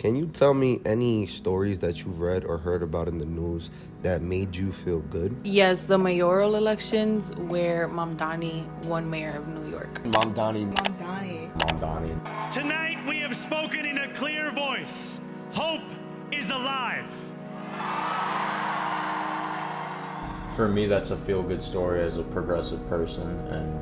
Can you tell me any stories that you've read or heard about in the news that made you feel good? Yes, the mayoral elections where Mamdani won mayor of New York. Mamdani. Tonight we have spoken in a clear voice. Hope is alive. For me, that's a feel-good story as a progressive person and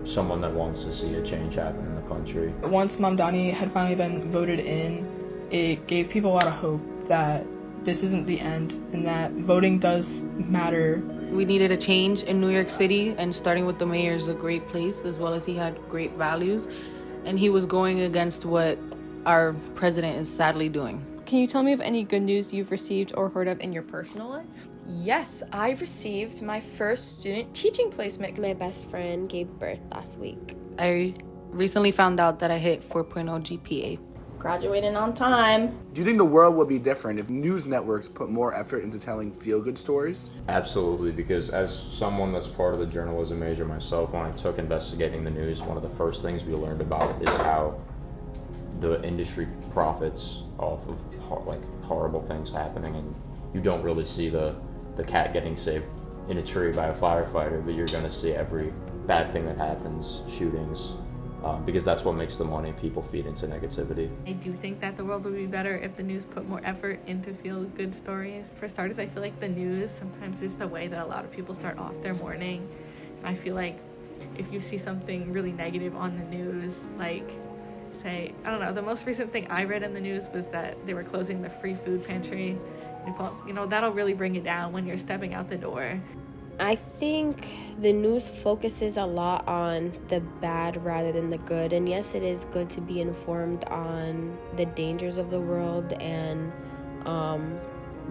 someone that wants to see a change happen in the country. Once Mamdani had finally been voted in, it gave people a lot of hope that this isn't the end and that voting does matter. We needed a change in New York City, and starting with the mayor is a great place, as well as he had great values, and he was going against what our president is sadly doing. Can you tell me of any good news you've received or heard of in your personal life? Yes, I received my first student teaching placement. My best friend gave birth last week. I recently found out that I hit 4.0 GPA. Graduating on time. Do you think the world would be different if news networks put more effort into telling feel-good stories? Absolutely, because as someone that's part of the journalism major myself, when I took investigating the news, one of the first things we learned about is how the industry profits off of horrible things happening, and you don't really see the cat getting saved in a tree by a firefighter, but you're going to see every bad thing that happens, shootings, because that's what makes the money. People feed into negativity. I do think that the world would be better if the news put more effort into feel-good stories. For starters, I feel like the news sometimes is the way that a lot of people start off their morning. And I feel like if you see something really negative on the news, like, say, I don't know, the most recent thing I read in the news was that they were closing the free food pantry. You know, that'll really bring it down when you're stepping out the door. I think the news focuses a lot on the bad rather than the good. And yes, it is good to be informed on the dangers of the world, and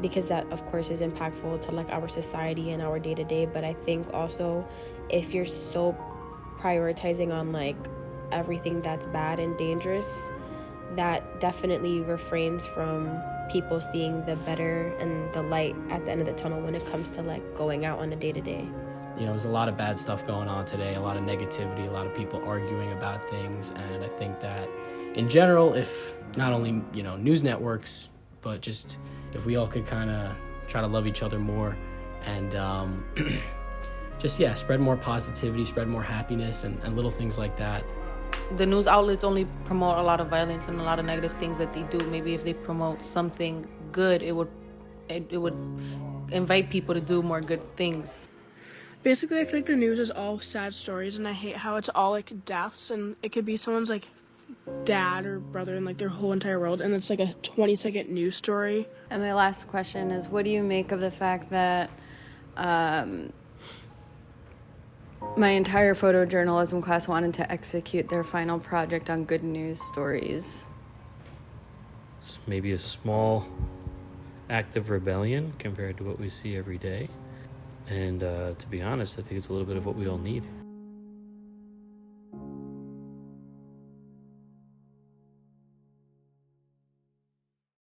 because that, of course, is impactful to like our society and our day-to-day. But I think also if you're so prioritizing on like everything that's bad and dangerous, that definitely refrains from people seeing the better and the light at the end of the tunnel when it comes to like going out on a day-to-day. You know, there's a lot of bad stuff going on today, a lot of negativity, a lot of people arguing about things, and I think that in general, if not only, you know, news networks, but just if we all could kind of try to love each other more and just, spread more positivity, spread more happiness and little things like that. The news outlets only promote a lot of violence and a lot of negative things that they do. Maybe if they promote something good, it would invite people to do more good things. Basically, I feel like the news is all sad stories, and I hate how it's all like deaths, and it could be someone's like dad or brother in like their whole entire world, and it's like a 20-second news story. And my last question is, what do you make of the fact that my entire photojournalism class wanted to execute their final project on good news stories? It's maybe a small act of rebellion compared to what we see every day. And to be honest, I think it's a little bit of what we all need.